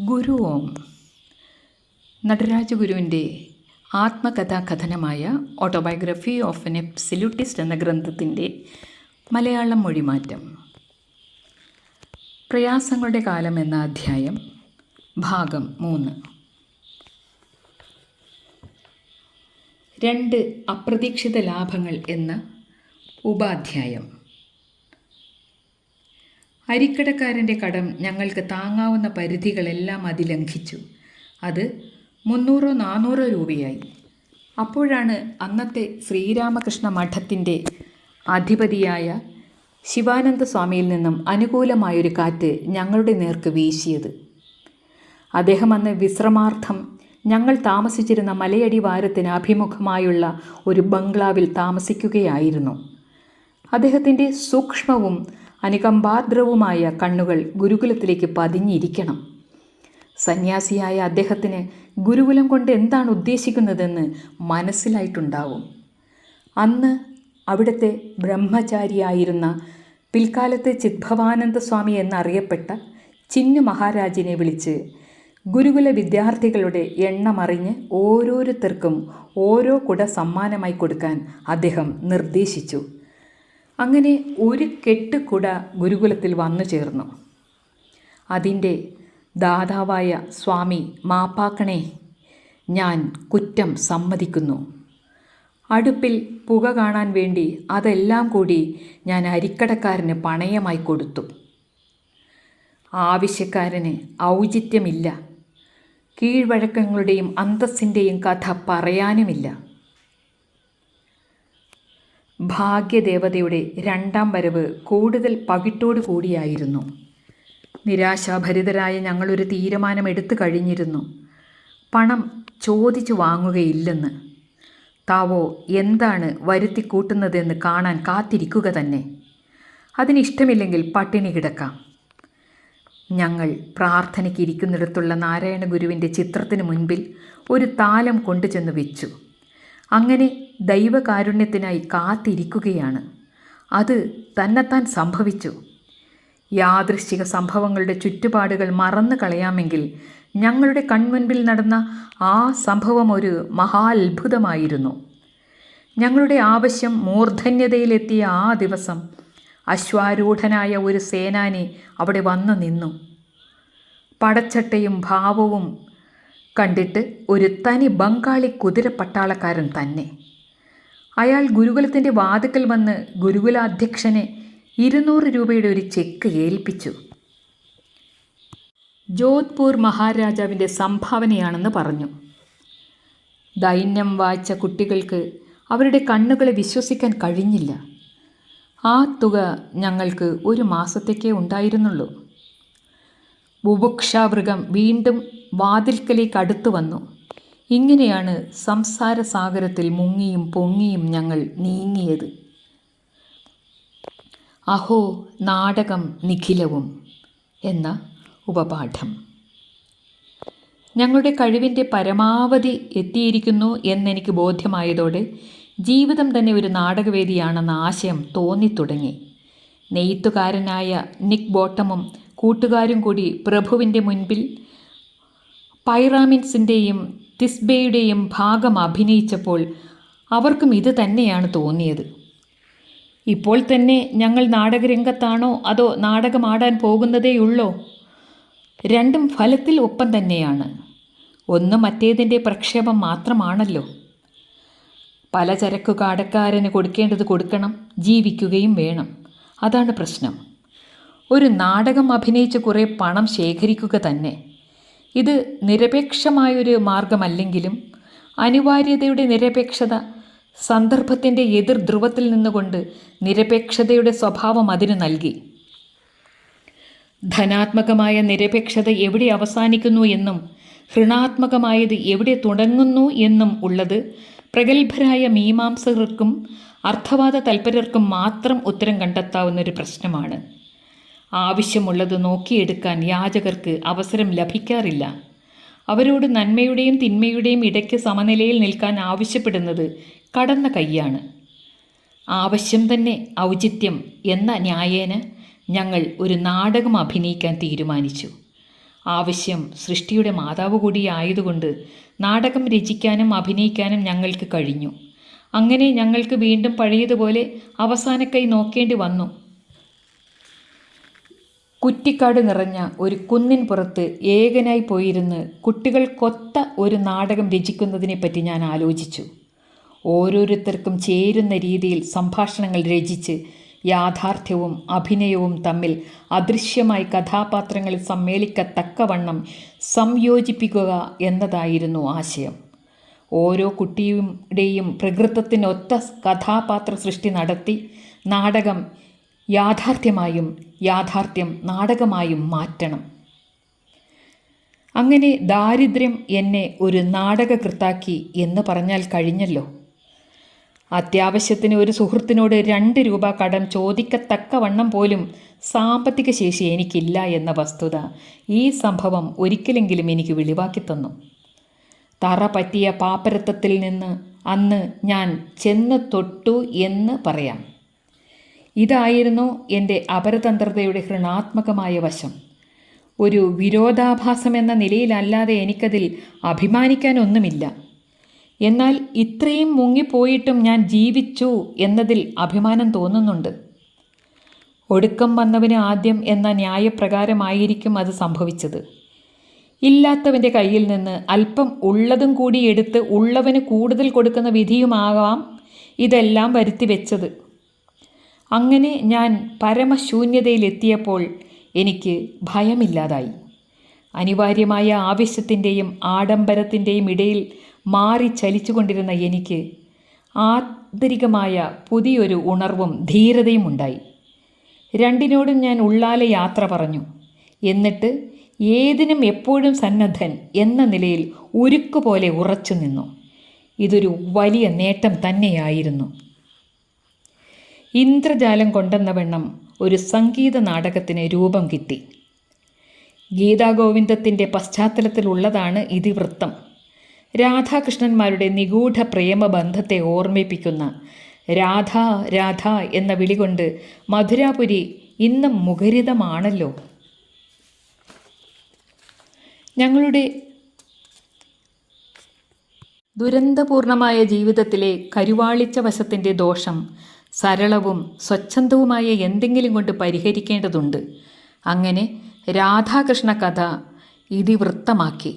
ഗുരു ഓം നടരാജഗുരുവിൻ്റെ ആത്മകഥാകഥനമായ ഓട്ടോബയോഗ്രഫി ഓഫ് എൻ എബ്സല്യൂട്ടിസ്റ്റ് എന്ന ഗ്രന്ഥത്തിൻ്റെ മലയാളം മൊഴിമാറ്റം. പ്രയാസങ്ങളുടെ കാലം എന്ന അധ്യായം ഭാഗം 3. 2 അപ്രതീക്ഷിത ലാഭങ്ങൾ എന്ന ഉപാധ്യായം. അരിക്കടക്കാരൻ്റെ കടം ഞങ്ങൾക്ക് താങ്ങാവുന്ന പരിധികളെല്ലാം അതിലംഘിച്ചു. അത് 300-400 രൂപയായി. അപ്പോഴാണ് അന്നത്തെ ശ്രീരാമകൃഷ്ണ മഠത്തിൻ്റെ അധിപതിയായ ശിവാനന്ദ സ്വാമിയിൽ നിന്നും അനുകൂലമായൊരു കാറ്റ് ഞങ്ങളുടെ നേർക്ക് വീശിയത്. അദ്ദേഹം അന്ന് വിശ്രമാർത്ഥം ഞങ്ങൾ താമസിച്ചിരുന്ന മലയടിവാരത്തിന് അഭിമുഖമായുള്ള ഒരു ബംഗ്ലാവിൽ താമസിക്കുകയായിരുന്നു. അദ്ദേഹത്തിൻ്റെ സൂക്ഷ്മവും അനുകമ്പാർദ്രവുമായ കണ്ണുകൾ ഗുരുകുലത്തിലേക്ക് പതിഞ്ഞിരിക്കണം. സന്യാസിയായ അദ്ദേഹത്തിന് ഗുരുകുലം കൊണ്ട് എന്താണ് ഉദ്ദേശിക്കുന്നതെന്ന് മനസ്സിലായിട്ടുണ്ടാവും. അന്ന് അവിടുത്തെ ബ്രഹ്മചാരിയായിരുന്ന പിൽക്കാലത്ത് ചിദ്ഭവാനന്ദ സ്വാമി എന്നറിയപ്പെട്ട ചിന്നു മഹാരാജിനെ വിളിച്ച് ഗുരുകുല വിദ്യാർത്ഥികളുടെ എണ്ണമറിഞ്ഞ് ഓരോരുത്തർക്കും ഓരോ കുട സമ്മാനമായി കൊടുക്കാൻ അദ്ദേഹം നിർദ്ദേശിച്ചു. അങ്ങനെ ഒരു കെട്ട് കുട ഗുരുകുലത്തിൽ വന്നു ചേർന്നു. അതിൻ്റെ ദാതാവായ സ്വാമി മാപ്പാക്കണേ, ഞാൻ കുറ്റം സമ്മതിക്കുന്നു. അടുപ്പിൽ പുക കാണാൻ വേണ്ടി അതെല്ലാം കൂടി ഞാൻ അരിക്കടക്കാരന് പണയമായി കൊടുത്തു. ആവശ്യക്കാരന് ഔചിത്യമില്ല, കീഴ്വഴക്കങ്ങളുടെയും അന്തസ്സിൻ്റെയും കഥ പറയാനുമില്ല. ഭാഗ്യദേവതയുടെ 2ാം വരവ് കൂടുതൽ പകിട്ടോടു കൂടിയായിരുന്നു. നിരാശാഭരിതരായ ഞങ്ങളൊരു തീരുമാനമെടുത്തു കഴിഞ്ഞിരുന്നു. പണം ചോദിച്ചു വാങ്ങുകയില്ലെന്ന്. താവോ എന്താണ് വരുത്തിക്കൂട്ടുന്നതെന്ന് കാണാൻ കാത്തിരിക്കുക തന്നെ. അതിനിഷ്ടമില്ലെങ്കിൽ പട്ടിണി കിടക്കാം. ഞങ്ങൾ പ്രാർത്ഥനയ്ക്ക് ഇരിക്കുന്നിടത്തുള്ള നാരായണ ഗുരുവിൻ്റെ ചിത്രത്തിന് മുൻപിൽ ഒരു താലം കൊണ്ടുചെന്ന് വെച്ചു. അങ്ങനെ ദൈവകാരുണ്യത്തിനായി കാത്തിരിക്കുകയാണ്. അത് തന്നെത്താൻ സംഭവിച്ചു. യാദൃശ്ചിക സംഭവങ്ങളുടെ ചുറ്റുപാടുകൾ മറന്നു കളയാമെങ്കിൽ ഞങ്ങളുടെ കൺമുൻപിൽ നടന്ന ആ സംഭവം ഒരു മഹാത്ഭുതമായിരുന്നു. ഞങ്ങളുടെ ആവശ്യം മൂർധന്യതയിലെത്തിയ ആ ദിവസം അശ്വാരൂഢനായ ഒരു സേനാനി അവിടെ വന്നു നിന്നു. പടച്ചട്ടയും ഭാവവും കണ്ടിട്ട് ഒരു തനി ബംഗാളി കുതിരപ്പട്ടാളക്കാരൻ തന്നെ. അയാൾ ഗുരുകുലത്തിൻ്റെ വാതിക്കൽ വന്ന് ഗുരുകുലാധ്യക്ഷനെ 200 രൂപയുടെ ഒരു ചെക്ക് ഏൽപ്പിച്ചു. ജോധ്പൂർ മഹാരാജാവിൻ്റെ സംഭാവനയാണെന്ന് പറഞ്ഞു. ദൈന്യം വായിച്ച കുട്ടികൾക്ക് അവരുടെ കണ്ണുകളെ വിശ്വസിക്കാൻ കഴിഞ്ഞില്ല. ആ തുക ഞങ്ങൾക്ക് ഒരു മാസത്തേക്കേ ഉണ്ടായിരുന്നുള്ളൂ. ബുഭുക്ഷാമൃഗം വീണ്ടും വാതിൽക്കലേക്ക് അടുത്തു വന്നു. ഇങ്ങനെയാണ് സംസാരസാഗരത്തിൽ മുങ്ങിയും പൊങ്ങിയും ഞങ്ങൾ നീങ്ങിയത്. അഹോ നാടകം നിഖിലവും എന്ന ഉപപാഠം. ഞങ്ങളുടെ കഴിവിൻ്റെ പരമാവധി എത്തിയിരിക്കുന്നു എന്നെനിക്ക് ബോധ്യമായതോടെ ജീവിതം തന്നെ ഒരു നാടകവേദിയാണെന്ന ആശയം തോന്നിത്തുടങ്ങി. നെയ്ത്തുകാരനായ നിക് ബോട്ടമും കൂട്ടുകാരും കൂടി പ്രഭുവിൻ്റെ മുൻപിൽ പൈറാമിൻസിൻ്റെയും തിസ്ബെയുടെയും ഭാഗം അഭിനയിച്ചപ്പോൾ അവർക്കും ഇത് തന്നെയാണ് തോന്നിയത്. ഇപ്പോൾ തന്നെ ഞങ്ങൾ നാടകരംഗത്താണോ അതോ നാടകമാടാൻ പോകുന്നതേയുള്ളോ? രണ്ടും ഫലത്തിൽ ഒപ്പം തന്നെയാണ്. ഒന്ന് മറ്റേതിൻ്റെ പ്രക്ഷേപം മാത്രമാണല്ലോ. പലചരക്കു കടക്കാരന് കൊടുക്കേണ്ടത് കൊടുക്കണം, ജീവിക്കുകയും വേണം. അതാണ് പ്രശ്നം. ഒരു നാടകം അഭിനയിച്ച് കുറേ പണം ശേഖരിക്കുക തന്നെ. ഇത് നിരപേക്ഷമായൊരു മാർഗമല്ലെങ്കിലും അനിവാര്യതയുടെ നിരപേക്ഷത, സന്ദർഭത്തിൻ്റെ എതിർ ധ്രുവത്തിൽ നിന്നുകൊണ്ട് നിരപേക്ഷതയുടെ സ്വഭാവം അതിനു നൽകി. ധനാത്മകമായ നിരപേക്ഷത എവിടെ അവസാനിക്കുന്നു എന്നും ഋണാത്മകമായത് എവിടെ തുടങ്ങുന്നു എന്നും ഉള്ളത് പ്രഗത്ഭരായ മീമാംസകർക്കും അർത്ഥവാദ തൽപരർക്കും മാത്രം ഉത്തരം കണ്ടെത്താവുന്നൊരു പ്രശ്നമാണ്. ആവശ്യമുള്ളത് നോക്കിയെടുക്കാൻ യാചകർക്ക് അവസരം ലഭിക്കാറില്ല. അവരോട് നന്മയുടെയും തിന്മയുടെയും ഇടയ്ക്ക് സമനിലയിൽ നിൽക്കാൻ ആവശ്യപ്പെടുന്നത് കടന്ന കൈയാണ്. ആവശ്യം തന്നെ ഔചിത്യം എന്ന ന്യായേന ഞങ്ങൾ ഒരു നാടകം അഭിനയിക്കാൻ തീരുമാനിച്ചു. ആവശ്യം സൃഷ്ടിയുടെ മാതാവ് കൂടിയായതുകൊണ്ട് നാടകം രചിക്കാനും അഭിനയിക്കാനും ഞങ്ങൾക്ക് കഴിഞ്ഞു. അങ്ങനെ ഞങ്ങൾക്ക് വീണ്ടും പഴയതുപോലെ അവസാനക്കൈ നോക്കേണ്ടി വന്നു. കുറ്റിക്കാട് നിറഞ്ഞ ഒരു കുന്നിൻ പുറത്ത് ഏകനായി പോയിരുന്ന് കുട്ടികൾക്കൊത്ത ഒരു നാടകം രചിക്കുന്നതിനെപ്പറ്റി ഞാൻ ആലോചിച്ചു. ഓരോരുത്തർക്കും ചേരുന്ന രീതിയിൽ സംഭാഷണങ്ങൾ രചിച്ച് യാഥാർത്ഥ്യവും അഭിനയവും തമ്മിൽ അദൃശ്യമായി കഥാപാത്രങ്ങളിൽ സമ്മേളിക്കത്തക്കവണ്ണം സംയോജിപ്പിക്കുക എന്നതായിരുന്നു ആശയം. ഓരോ കുട്ടിയുടെയും പ്രകൃതത്തിനൊത്ത കഥാപാത്ര സൃഷ്ടി നടത്തി നാടകം യാഥാർത്ഥ്യമായും യാഥാർത്ഥ്യം നാടകമായും മാറ്റണം. അങ്ങനെ ദാരിദ്ര്യം എന്നെ ഒരു നാടകകൃത്താക്കി എന്ന് പറഞ്ഞാൽ കഴിഞ്ഞല്ലോ. അത്യാവശ്യത്തിന് ഒരു സുഹൃത്തിനോട് 2 രൂപ കടം ചോദിക്കത്തക്കവണ്ണം പോലും സാമ്പത്തിക ശേഷി എനിക്കില്ല എന്ന വസ്തുത ഈ സംഭവം ഒരിക്കലെങ്കിലും എനിക്ക് വെളിവാക്കി തന്നു. തറ പറ്റിയ പാപ്പരത്തത്തിൽ നിന്ന് അന്ന് ഞാൻ ചെന്ന് തൊട്ടു എന്ന് പറയാം. ഇതായിരുന്നു എൻ്റെ അപരതന്ത്രതയുടെ ഋണാത്മകമായ വശം. ഒരു വിരോധാഭാസമെന്ന നിലയിലല്ലാതെ എനിക്കതിൽ അഭിമാനിക്കാനൊന്നുമില്ല. എന്നാൽ ഇത്രയും മുങ്ങിപ്പോയിട്ടും ഞാൻ ജീവിച്ചു എന്നതിൽ അഭിമാനം തോന്നുന്നുണ്ട്. ഒടുക്കം വന്നവന് ആദ്യം എന്ന ന്യായപ്രകാരമായിരിക്കും അത് സംഭവിച്ചത്. ഇല്ലാത്തവൻ്റെ കയ്യിൽ നിന്ന് അല്പം ഉള്ളതും കൂടി എടുത്ത് ഉള്ളവന് കൂടുതൽ കൊടുക്കുന്ന വിധിയുമാകാം ഇതെല്ലാം വരുത്തി വെച്ചത്. അങ്ങനെ ഞാൻ പരമശൂന്യതയിലെത്തിയപ്പോൾ എനിക്ക് ഭയമില്ലാതായി. അനിവാര്യമായ ആവശ്യത്തിൻ്റെയും ആഡംബരത്തിൻ്റെയും ഇടയിൽ മാറി ചലിച്ചുകൊണ്ടിരുന്ന എനിക്ക് ആന്തരികമായ പുതിയൊരു ഉണർവും ധീരതയും ഉണ്ടായി. രണ്ടിനോടും ഞാൻ ഉള്ളാലെ യാത്ര പറഞ്ഞു. എന്നിട്ട് ഏതിനും എപ്പോഴും സന്നദ്ധൻ എന്ന നിലയിൽ ഉരുക്കുപോലെ ഉറച്ചു നിന്നു. ഇതൊരു വലിയ നേട്ടം തന്നെയായിരുന്നു. ഇന്ദ്രജാലം കൊണ്ടെന്ന വണ്ണം ഒരു സംഗീത നാടകത്തിന് രൂപം കിട്ടി. ഗീതാഗോവിന്ദത്തിൻ്റെ പശ്ചാത്തലത്തിലുള്ളതാണ് ഇതിവൃത്തം. രാധാകൃഷ്ണന്മാരുടെ നിഗൂഢ പ്രേമബന്ധത്തെ ഓർമ്മിപ്പിക്കുന്ന രാധ രാധ എന്ന വിളികൊണ്ട് മധുരാപുരി ഇന്നും മുഖരിതമാണല്ലോ. ഞങ്ങളുടെ ദുരന്തപൂർണമായ ജീവിതത്തിലെ കരുവാളിച്ച വശത്തിൻ്റെ ദോഷം സരളവും സ്വച്ഛന്തവുമായ എന്തെങ്കിലും കൊണ്ട് പരിഹരിക്കേണ്ടതുണ്ട്. അങ്ങനെ രാധാകൃഷ്ണ കഥ ഇതിവൃത്തമാക്കി.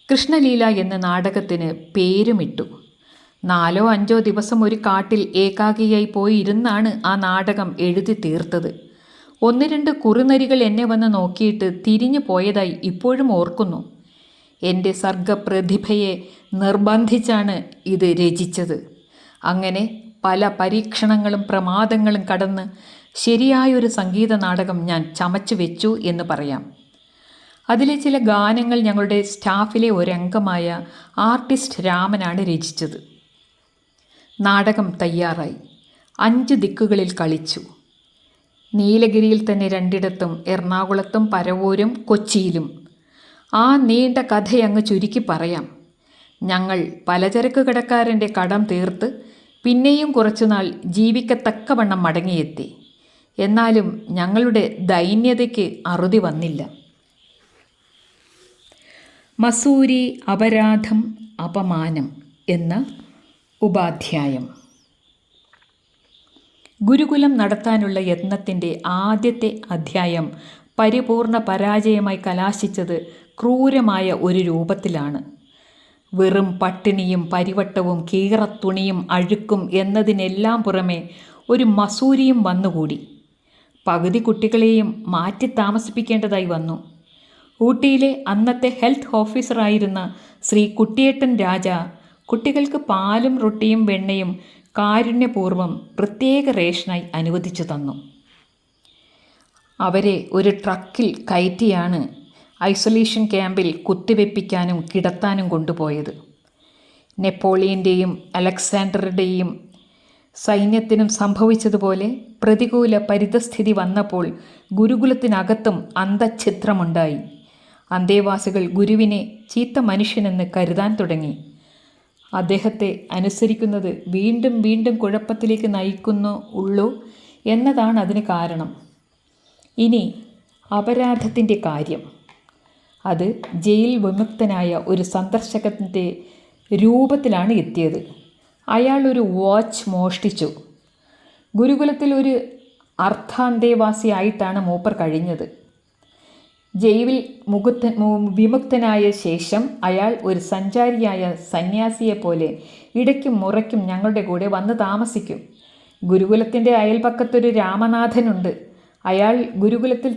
കൃഷ്ണലീല എന്ന നാടകത്തിന് പേരുമിട്ടു. 4-5 ദിവസം ഒരു കാട്ടിൽ ഏകാഗിയായി പോയി ഇരുന്നാണ് ആ നാടകം എഴുതി തീർത്തത്. 1-2 കുറുനരികൾ എന്നെ വന്ന് നോക്കിയിട്ട് തിരിഞ്ഞു പോയതായി ഇപ്പോഴും ഓർക്കുന്നു. എൻ്റെ സർഗപ്രതിഭയെ നിർബന്ധിച്ചാണ് ഇത് രചിച്ചത്. അങ്ങനെ പല പരീക്ഷണങ്ങളും പ്രമാദങ്ങളും കടന്ന് ശരിയായൊരു സംഗീത നാടകം ഞാൻ ചമച്ചു വെച്ചു എന്ന് പറയാം. അതിലെ ചില ഗാനങ്ങൾ ഞങ്ങളുടെ സ്റ്റാഫിലെ ഒരംഗമായ ആർട്ടിസ്റ്റ് രാമനാണ് രചിച്ചത്. നാടകം തയ്യാറായി. 5 ദിക്കുകളിൽ കളിച്ചു. നീലഗിരിയിൽ തന്നെ 2ഇടത്തും, എറണാകുളത്തും പരവൂരും കൊച്ചിയിലും. ആ നീണ്ട കഥയങ്ങ് ചുരുക്കി പറയാം. ഞങ്ങൾ പലചരക്ക് കടക്കാരൻ്റെ കടം തീർത്ത് പിന്നെയും കുറച്ചുനാൾ ജീവിക്കത്തക്കവണ്ണം മടങ്ങിയെത്തി. എന്നാലും ഞങ്ങളുടെ ദൈന്യതയ്ക്ക് അറുതി വന്നില്ല. മസൂരി അപരാധം അപമാനം എന്ന ഉപാധ്യായം. ഗുരുകുലം നടത്താനുള്ള യത്നത്തിൻ്റെ ആദ്യത്തെ അധ്യായം പരിപൂർണ പരാജയമായി കലാശിച്ചത് ക്രൂരമായ ഒരു രൂപത്തിലാണ്. വെറും പട്ടിണിയും പരിവട്ടവും കീറത്തുണിയും അഴുക്കും എന്നതിനെല്ലാം പുറമെ ഒരു മസൂരിയും വന്നുകൂടി. പകുതി കുട്ടികളെയും മാറ്റി താമസിപ്പിക്കേണ്ടതായി വന്നു. ഊട്ടിയിലെ അന്നത്തെ ഹെൽത്ത് ഓഫീസറായിരുന്ന ശ്രീ കുട്ടിയേട്ടൻ രാജ കുട്ടികൾക്ക് പാലും റൊട്ടിയും വെണ്ണയും കാരുണ്യപൂർവ്വം പ്രത്യേക റേഷനായി അനുവദിച്ചു തന്നു. അവരെ ഒരു ട്രക്കിൽ കയറ്റിയാണ് ഐസൊലേഷൻ ക്യാമ്പിൽ കുത്തിവെപ്പിക്കാനും കിടത്താനും കൊണ്ടുപോയത്. നെപ്പോളിയൻ്റെയും അലക്സാണ്ടറുടെയും സൈന്യത്തിനും സംഭവിച്ചതുപോലെ പ്രതികൂല പരിതസ്ഥിതി വന്നപ്പോൾ ഗുരുകുലത്തിനകത്തും അന്തഛിദ്രമുണ്ടായി. അന്തേവാസികൾ ഗുരുവിനെ ചീത്ത മനുഷ്യനെന്ന് കരുതാൻ തുടങ്ങി. അദ്ദേഹത്തെ അനുസരിക്കുന്നത് വീണ്ടും വീണ്ടും കുഴപ്പത്തിലേക്ക് നയിക്കുന്നു എന്നതാണ് അതിന് കാരണം. ഇനി അപരാധത്തിൻ്റെ കാര്യം. അത് ജയിൽ വിമുക്തനായ ഒരു സന്ദർശകൻ്റെ രൂപത്തിലാണ് എത്തിയത്. അയാൾ ഒരു വാച്ച് മോഷ്ടിച്ചു. ഗുരുകുലത്തിൽ ഒരു അർദ്ധാന്തേവാസിയായിട്ടാണ് മൂപ്പർ കഴിഞ്ഞത്. ജയിലിൽ വിമുക്തനായ ശേഷം അയാൾ ഒരു സഞ്ചാരിയായ സന്യാസിയെപ്പോലെ ഇടയ്ക്കും മുറയ്ക്കും ഞങ്ങളുടെ കൂടെ വന്ന് താമസിക്കും. ഗുരുകുലത്തിൻ്റെ അയൽപക്കത്തൊരു രാമനാഥനുണ്ട്. അയാൾ ഗുരുകുലത്തിൽ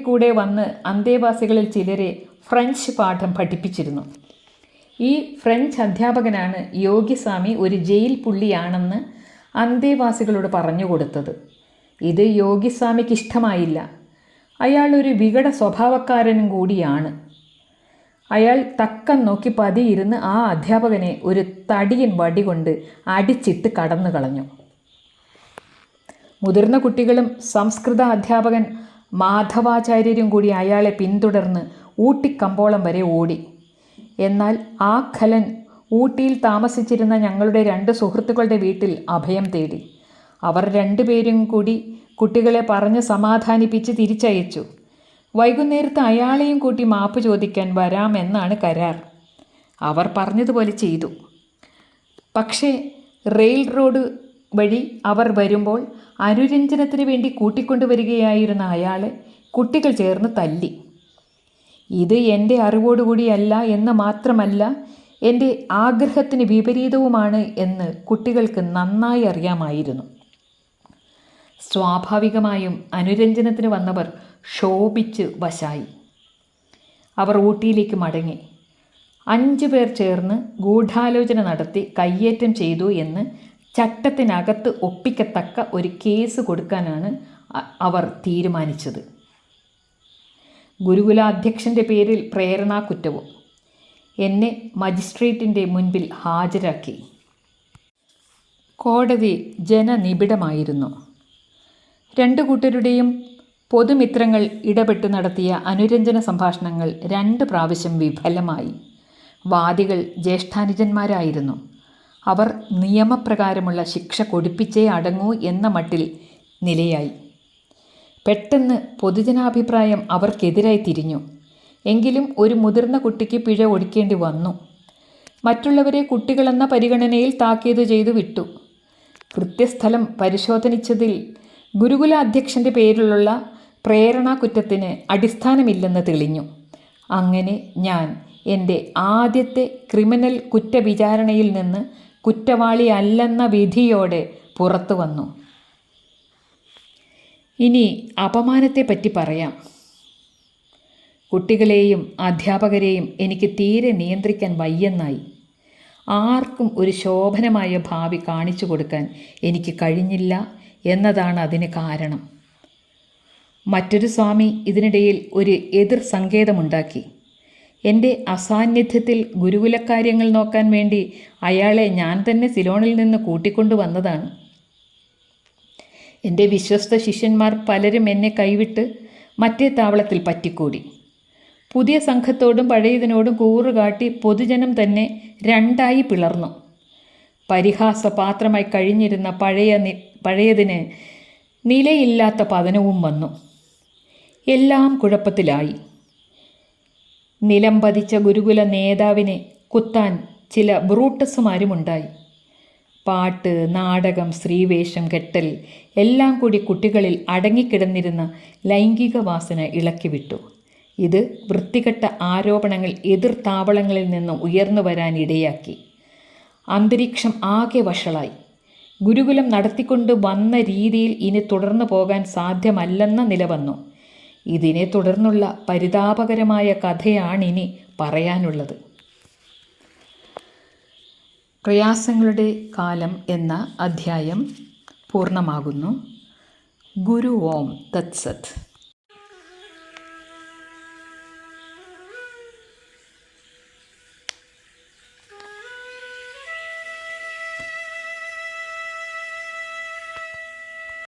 കൂടെ വന്ന് അന്തേവാസികളിൽ ചിലരെ ഫ്രഞ്ച് പാഠം പഠിപ്പിച്ചിരുന്നു. ഈ ഫ്രഞ്ച് അധ്യാപകനാണ് യോഗിസ്വാമി ഒരു ജയിൽ പുള്ളിയാണെന്ന് അന്തേവാസികളോട് പറഞ്ഞു കൊടുത്തത്. ഇത് യോഗിസ്വാമിക്ക് ഇഷ്ടമായില്ല. അയാൾ ഒരു വികട സ്വഭാവക്കാരനും കൂടിയാണ്. അയാൾ തക്കം നോക്കി പതിയിരുന്ന് ആ അധ്യാപകനെ ഒരു തടിയൻ വടി കൊണ്ട് അടിച്ചിട്ട് കടന്നു കളഞ്ഞു. മുതിർന്ന കുട്ടികളും സംസ്കൃത അധ്യാപകൻ മാധവാചാര്യരും കൂടി അയാളെ പിന്തുടർന്ന് ഊട്ടിക്കമ്പോളം വരെ ഓടി. എന്നാൽ ആ ഖലൻ ഊട്ടിയിൽ താമസിച്ചിരുന്ന ഞങ്ങളുടെ 2 സുഹൃത്തുക്കളുടെ വീട്ടിൽ അഭയം തേടി. അവർ 2 പേരും കൂടി കുട്ടികളെ പറഞ്ഞ് സമാധാനിപ്പിച്ച് തിരിച്ചയച്ചു. വൈകുന്നേരത്ത് അയാളെയും കൂട്ടി മാപ്പ് ചോദിക്കാൻ വരാമെന്നാണ് കരാർ. അവർ പറഞ്ഞതുപോലെ ചെയ്തു. പക്ഷേ റെയിൽ റോഡ് വഴി അവർ വരുമ്പോൾ അനുരഞ്ജനത്തിന് വേണ്ടി കൂട്ടിക്കൊണ്ടുവരികയായിരുന്ന അയാളെ കുട്ടികൾ ചേർന്ന് തല്ലി. ഇത് എൻ്റെ അറിവോടുകൂടിയല്ല എന്ന് മാത്രമല്ല, എൻ്റെ ആഗ്രഹത്തിന് വിപരീതവുമാണ് എന്ന് കുട്ടികൾക്ക് നന്നായി അറിയാമായിരുന്നു. സ്വാഭാവികമായും അനുരഞ്ജനത്തിന് വന്നവർ ക്ഷോഭിച്ച് വശായി. അവർ ഊട്ടിയിലേക്ക് മടങ്ങി. 5 പേർ ചേർന്ന് ഗൂഢാലോചന നടത്തി കയ്യേറ്റം ചെയ്തു എന്ന് ചട്ടത്തിനകത്ത് ഒപ്പിക്കത്തക്ക ഒരു കേസ് കൊടുക്കാനാണ് അവർ തീരുമാനിച്ചത്. ഗുരുകുലാധ്യക്ഷൻ്റെ പേരിൽ പ്രേരണാകുറ്റവും. എന്നെ മജിസ്ട്രേറ്റിൻ്റെ മുൻപിൽ ഹാജരാക്കി. കോടതി ജനനിബിഡമായിരുന്നു. 2 കൂട്ടരുടെയും പൊതുമിത്രങ്ങൾ ഇടപെട്ട് നടത്തിയ അനുരഞ്ജന സംഭാഷണങ്ങൾ 2 പ്രാവശ്യം വിഫലമായി. വാദികൾ ജ്യേഷ്ഠാനുജന്മാരായിരുന്നു. അവർ നിയമപ്രകാരമുള്ള ശിക്ഷ കൊടുപ്പിച്ചേ അടങ്ങൂ എന്ന മട്ടിൽ നിലയായി. പെട്ടെന്ന് പൊതുജനാഭിപ്രായം അവർക്കെതിരായി തിരിഞ്ഞു. എങ്കിലും ഒരു മുതിർന്ന കുട്ടിക്ക് പിഴ ഒടുക്കേണ്ടി വന്നു. മറ്റുള്ളവരെ കുട്ടികളെന്ന പരിഗണനയിൽ താക്കീത് ചെയ്തു വിട്ടു. കൃത്യസ്ഥലം പരിശോധിച്ചതിൽ ഗുരുകുല അധ്യക്ഷൻ്റെ പേരിലുള്ള പ്രേരണാകുറ്റത്തിന് അടിസ്ഥാനമില്ലെന്ന് തെളിഞ്ഞു. അങ്ങനെ ഞാൻ എൻ്റെ ആദ്യത്തെ ക്രിമിനൽ കുറ്റവിചാരണയിൽ നിന്ന് കുറ്റവാളിയല്ലെന്ന വിധിയോടെ പുറത്തു വന്നു. ഇനി അപമാനത്തെപ്പറ്റി പറയാം. കുട്ടികളെയും അധ്യാപകരെയും എനിക്ക് തീരെ നിയന്ത്രിക്കാൻ വയ്യെന്നായി. ആർക്കും ഒരു ശോഭനമായ ഭാവി കാണിച്ചു കൊടുക്കാൻ എനിക്ക് കഴിഞ്ഞില്ല എന്നതാണ് അതിന് കാരണം. മറ്റൊരു സ്വാമി ഇതിനിടയിൽ ഒരു എതിർ സങ്കേതമുണ്ടാക്കി. എൻ്റെ അസാന്നിധ്യത്തിൽ ഗുരുകുലക്കാര്യങ്ങൾ നോക്കാൻ വേണ്ടി അയാളെ ഞാൻ തന്നെ സിലോണിൽ നിന്ന് കൂട്ടിക്കൊണ്ടു വന്നതാണ്. എൻ്റെ വിശ്വസ്ത ശിഷ്യന്മാർ പലരും എന്നെ കൈവിട്ട് മറ്റേ താവളത്തിൽ പറ്റിക്കൂടി. പുതിയ സംഘത്തോടും പഴയതിനോടും കൂറുകാട്ടി പൊതുജനം തന്നെ 2ആയി പിളർന്നു. പരിഹാസപാത്രമായി കഴിഞ്ഞിരുന്ന പഴയതിന് നിലയില്ലാത്ത പതനവും വന്നു. എല്ലാം കുഴപ്പത്തിലായി. നിലം പതിച്ച ഗുരുകുല നേതാവിനെ കുത്താൻ ചില ബ്രൂട്ടസുമാരുമുണ്ടായി. പാട്ട്, നാടകം, സ്ത്രീവേഷം കെട്ടൽ എല്ലാം കൂടി കുട്ടികളിൽ അടങ്ങിക്കിടന്നിരുന്ന ലൈംഗിക വാസന ഇളക്കിവിട്ടു. ഇത് വൃത്തികെട്ട ആരോപണങ്ങൾ എതിർ താവളങ്ങളിൽ നിന്ന് ഉയർന്നു വരാൻ ഇടയാക്കി. അന്തരീക്ഷം ആകെ വഷളായി. ഗുരുകുലം നടത്തിക്കൊണ്ട് വന്ന രീതിയിൽ ഇനി തുടർന്നു പോകാൻ സാധ്യമല്ലെന്ന നില വന്നു. ഇതിനെ തുടർന്നുള്ള പരിതാപകരമായ കഥയാണിനി പറയാനുള്ളത്. പ്രയാസങ്ങളുടെ കാലം എന്ന അധ്യായം പൂർണ്ണമാകുന്നു. ഗുരു ഓം തത്സത്.